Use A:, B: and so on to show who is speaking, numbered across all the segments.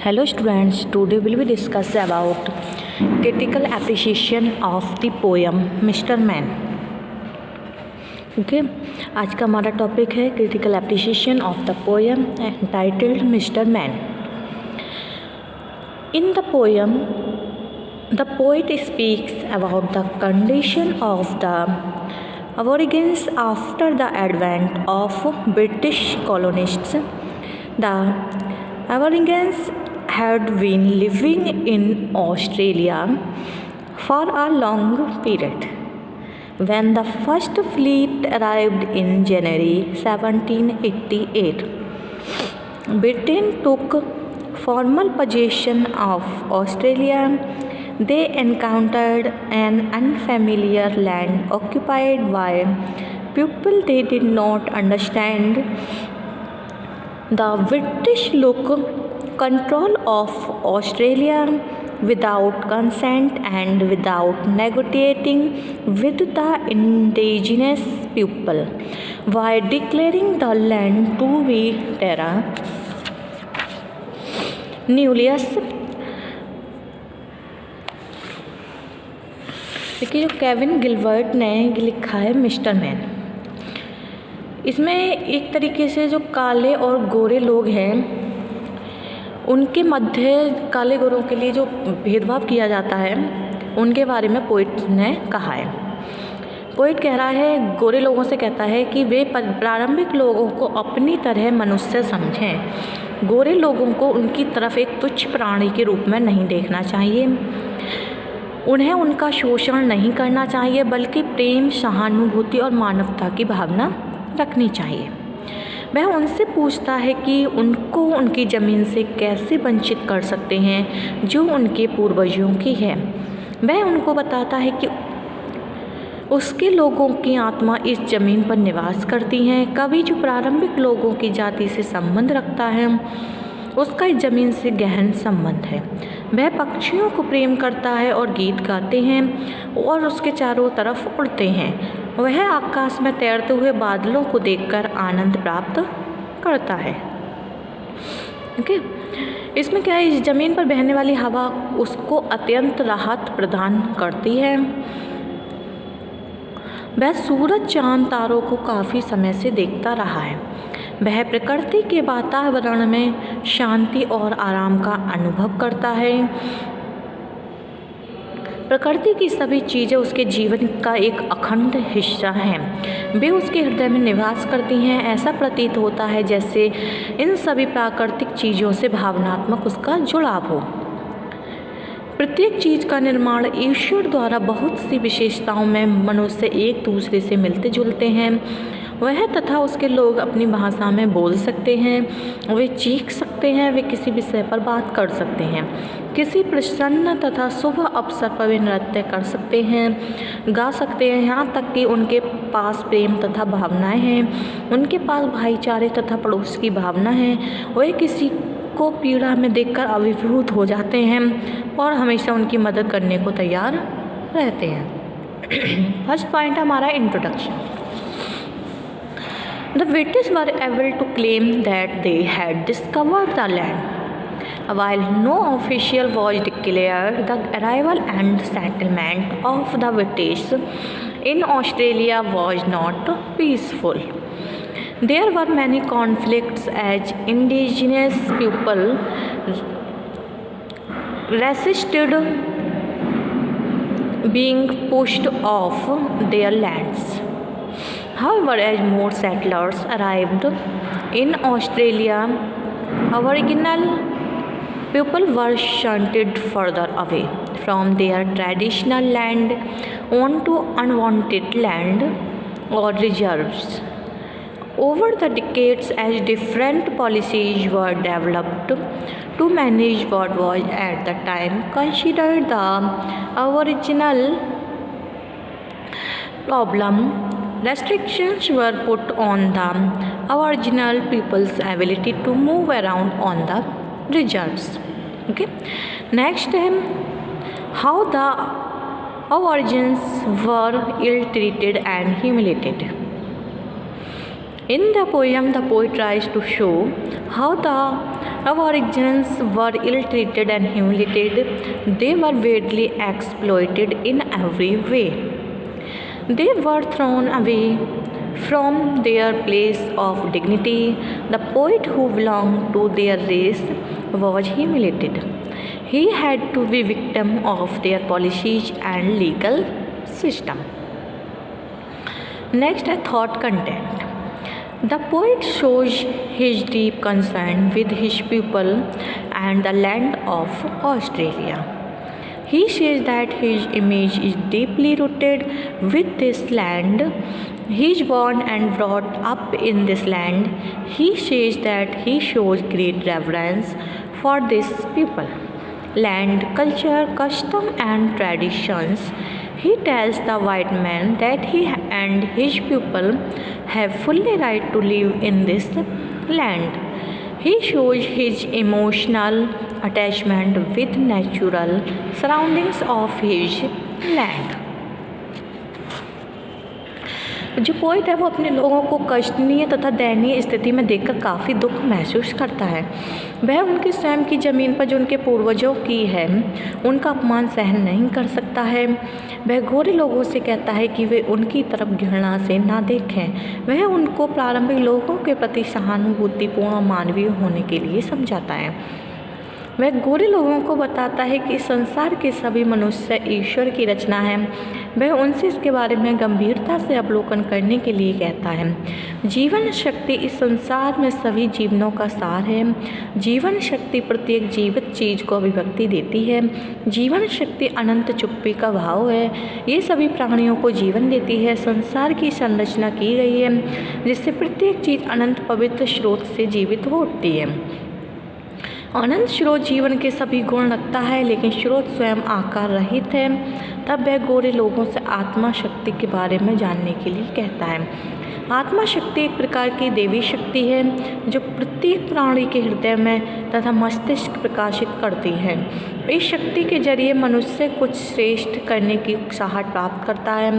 A: Hello students, today we will discuss about critical appreciation of the poem Mr. Man. Okay आज का हमारा topic है critical appreciation of the poem titled mister man. In the poem the poet speaks about the condition of the aborigines after the advent of British colonists. The aborigines had been living in Australia for a long period. When the first fleet arrived in January 1788, Britain took formal possession of Australia. They encountered an unfamiliar land occupied by people they did not understand. The British took control of Australia without consent and without negotiating with the indigenous people by declaring the land to be terra nullius. देखिए जो Kevin Gilbert ने लिखा है mister man, इसमें एक तरीके से जो काले और गोरे लोग हैं उनके मध्य काले गोरों के लिए जो भेदभाव किया जाता है उनके बारे में पोइट ने कहा है. पोइट कह रहा है, गोरे लोगों से कहता है कि वे प्रारंभिक लोगों को अपनी तरह मनुष्य समझें. गोरे लोगों को उनकी तरफ एक तुच्छ प्राणी के रूप में नहीं देखना चाहिए. उन्हें उनका शोषण नहीं करना चाहिए बल्कि प्रेम, सहानुभूति और मानवता की भावना रखनी चाहिए. वह उनसे पूछता है कि उनको उनकी ज़मीन से कैसे वंचित कर सकते हैं जो उनके पूर्वजों की है. वह उनको बताता है कि उसके लोगों की आत्मा इस ज़मीन पर निवास करती हैं. कवि जो प्रारंभिक लोगों की जाति से संबंध रखता है उसका इस ज़मीन से गहन संबंध है. वह पक्षियों को प्रेम करता है और गीत गाते हैं और उसके चारों तरफ उड़ते हैं. वह आकाश में तैरते हुए बादलों को देखकर आनंद प्राप्त करता है. ओके, इसमें क्या है, इस ज़मीन पर बहने वाली हवा उसको अत्यंत राहत प्रदान करती है. वह सूरज, चांद, तारों को काफ़ी समय से देखता रहा है. वह प्रकृति के वातावरण में शांति और आराम का अनुभव करता है. प्रकृति की सभी चीज़ें उसके जीवन का एक अखंड हिस्सा हैं. वे उसके हृदय में निवास करती हैं. ऐसा प्रतीत होता है जैसे इन सभी प्राकृतिक चीज़ों से भावनात्मक उसका जुड़ाव हो. प्रत्येक चीज़ का निर्माण ईश्वर द्वारा बहुत सी विशेषताओं में मनुष्य एक दूसरे से मिलते जुलते हैं. वह तथा उसके लोग अपनी भाषा में बोल सकते हैं, वे चीख सकते हैं, वे किसी विषय पर बात कर सकते हैं, किसी प्रसन्न तथा शुभ अवसर पर वे नृत्य कर सकते हैं, गा सकते हैं. यहाँ तक कि उनके पास प्रेम तथा भावनाएं हैं. उनके पास भाईचारे तथा पड़ोस की भावना है. वे किसी को पीड़ा में देखकर अभिभूत हो जाते हैं और हमेशा उनकी मदद करने को तैयार रहते हैं. फर्स्ट पॉइंट हमारा introduction. The British were able to claim that they had discovered the land. While no official was declared, the arrival and settlement of the British in Australia was not peaceful. There were many conflicts as indigenous people resisted being pushed off their lands. However, as more settlers arrived in Australia, Aboriginal people were shunted further away from their traditional land onto unwanted land or reserves. Over the decades, as different policies were developed to manage what was at the time considered the Aboriginal problem, restrictions were put on the Aboriginal people's ability to move around on the reserves. Okay. Next, how the Aborigines were ill-treated and humiliated. In the poem, the poet tries to show how the Aborigines were ill-treated and humiliated. They were badly exploited in every way. They were thrown away from their place of dignity. The poet who belonged to their race was humiliated. He had to be victim of their policies and legal system. Next, a thought content. The poet shows his deep concern with his people and the land of Australia. He says that his image is deeply rooted with this land. He is born and brought up in this land. He says that he shows great reverence for this people, land, culture, custom and traditions. He tells the white man that he and his people have fully right to live in this land. He shows his emotional attachment with natural surroundings of his land. जो poet है वो अपने लोगों को कष्टनीय तथा दयनीय स्थिति में देखकर काफ़ी दुख महसूस करता है। वह उनकी स्वयं की ज़मीन पर जो उनके पूर्वजों की है उनका अपमान सहन नहीं कर सकता है। वह गोरे लोगों से कहता है कि वे उनकी तरफ घृणा से ना देखें। वह उनको प्रारंभिक लोगों के प्रति सहानुभूतिपूर्ण मानवीय होने के लिए समझाता है। वह गोरे लोगों को बताता है कि संसार के सभी मनुष्य ईश्वर की रचना है। वह उनसे इसके बारे में गंभीरता से अवलोकन करने के लिए कहता है। जीवन शक्ति इस संसार में सभी जीवनों का सार है। जीवन शक्ति प्रत्येक जीवित चीज़ को अभिव्यक्ति देती है। जीवन शक्ति अनंत चुप्पी का भाव है। ये सभी प्राणियों को जीवन देती है। संसार की संरचना की गई है जिससे प्रत्येक चीज़ अनंत पवित्र स्रोत से जीवित हो उठती है। अनंत स्रोत जीवन के सभी गुण रखता है, लेकिन स्रोत स्वयं आकार रहित है। तब वह गोरे लोगों से आत्मा शक्ति के बारे में जानने के लिए कहता है। आत्मा शक्ति एक प्रकार की देवी शक्ति है जो प्रत्येक प्राणी के हृदय में तथा मस्तिष्क प्रकाशित करती है। इस शक्ति के जरिए मनुष्य कुछ श्रेष्ठ करने की उत्साहट प्राप्त करता है।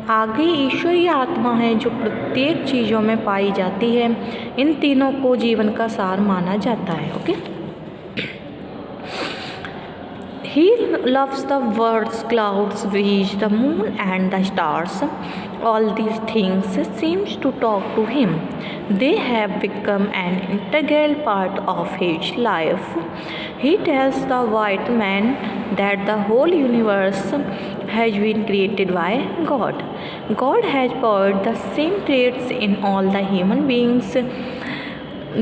A: आगे ईश्वरीय आत्मा है जो प्रत्येक चीज़ों में पाई जाती है। इन तीनों को जीवन का सार माना जाता है। Okay. He loves the birds, clouds, breeze, the moon and the stars. All these things seem to talk to him. They have become an integral part of his life. He tells the white man that the whole universe has been created by God. God has poured the same traits in all the human beings.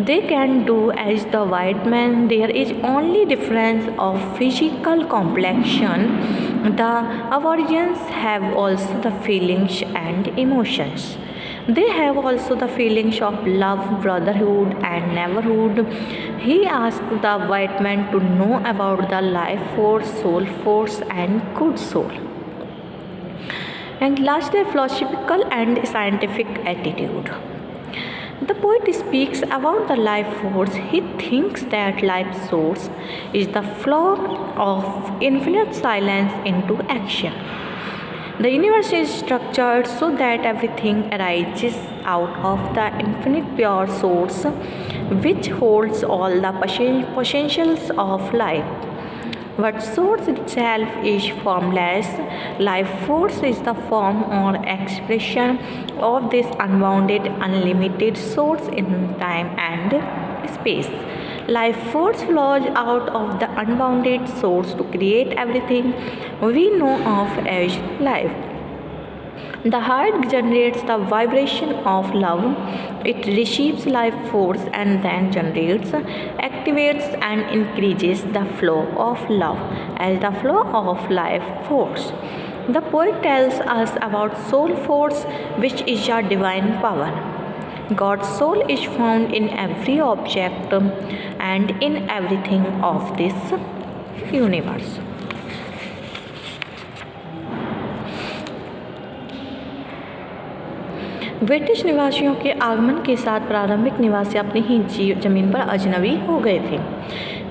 A: They can do as the white man. There is only difference of physical complexion. The Aborigines have also the feelings and emotions. They have also the feelings of love, brotherhood and neighborhood. He asked the white man to know about the life force, soul force and good soul. And lastly, philosophical and scientific attitude. The poet speaks about the life force. He thinks that life source is the flow of infinite silence into action. The universe is structured so that everything arises out of the infinite pure source which holds all the potentials of life. But source itself is formless. Life force is the form or expression of this unbounded, unlimited source in time and space. Life force flows out of the unbounded source to create everything we know of as life. The heart generates the vibration of love. It receives life force and then generates, activates and increases the flow of love as the flow of life force. The poet tells us about soul force, which is your divine power. God's soul is found in every object and in everything of this universe. British निवासियों के आगमन के साथ प्रारंभिक निवासी अपनी ही ज़मीन पर अजनबी हो गए थे।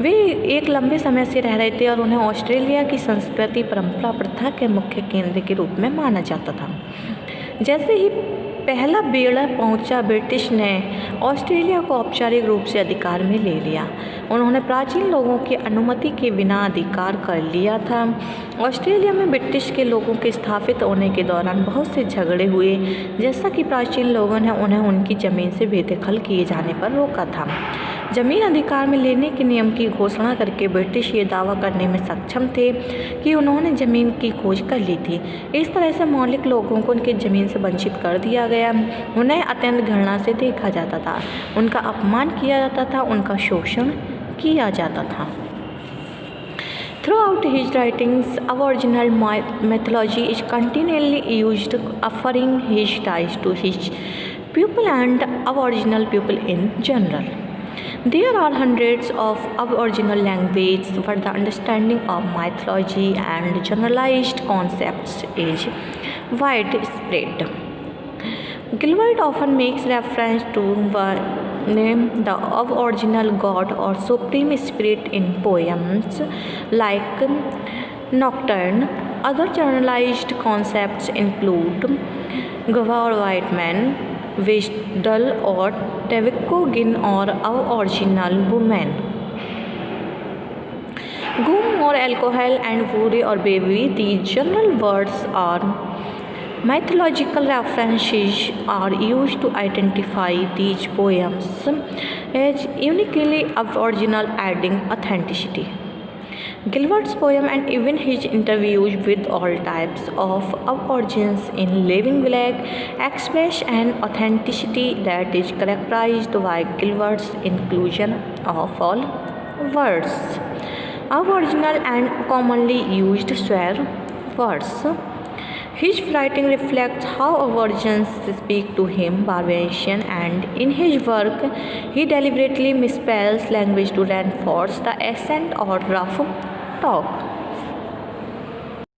A: वे एक लंबे समय से रह रहे थे और उन्हें ऑस्ट्रेलिया की संस्कृति, परंपरा, प्रथा के मुख्य केंद्र के रूप में माना जाता था। जैसे ही पहला बेड़ा पहुंचा ब्रिटिश ने ऑस्ट्रेलिया को औपचारिक रूप से अधिकार में ले लिया। उन्होंने प्राचीन लोगों की अनुमति के बिना अधिकार कर लिया था। ऑस्ट्रेलिया में ब्रिटिश के लोगों के स्थापित होने के दौरान बहुत से झगड़े हुए, जैसा कि प्राचीन लोगों ने उन्हें उनकी ज़मीन से बेदखल किए जाने पर रोका था। ज़मीन अधिकार में लेने के नियम की घोषणा करके ब्रिटिश ये दावा करने में सक्षम थे कि उन्होंने ज़मीन की खोज कर ली थी। इस तरह से मौलिक लोगों को उनकी ज़मीन से वंचित कर दिया गया। उन्हें अत्यंत घृणा से देखा जाता था, उनका अपमान किया जाता था, उनका शोषण किया जाता था। Throughout his writings, Aboriginal mythology is continually used, affirming his ties to his people and Aboriginal people in general. There are hundreds of Aboriginal languages, but the understanding of mythology and generalized concepts is widespread. Gilbert often makes reference to the Aboriginal god or supreme spirit in poems like Nocturne. Other generalized concepts include Gawar White Man, Vishdal or Teviko Gin or Aboriginal woman. Goom or alcohol and voodoo or baby. These general words are mythological references are used to identify these poems as uniquely Aboriginal, adding authenticity. Gilbert's poem and even his interviews with all types of Aborigines in Living Village express an authenticity that is characterized by Gilbert's inclusion of all words, Aboriginal and commonly used swear words. His writing reflects how Aborigines speak to him, barbarian, and in his work, he deliberately misspells language to reinforce the accent or rough talk.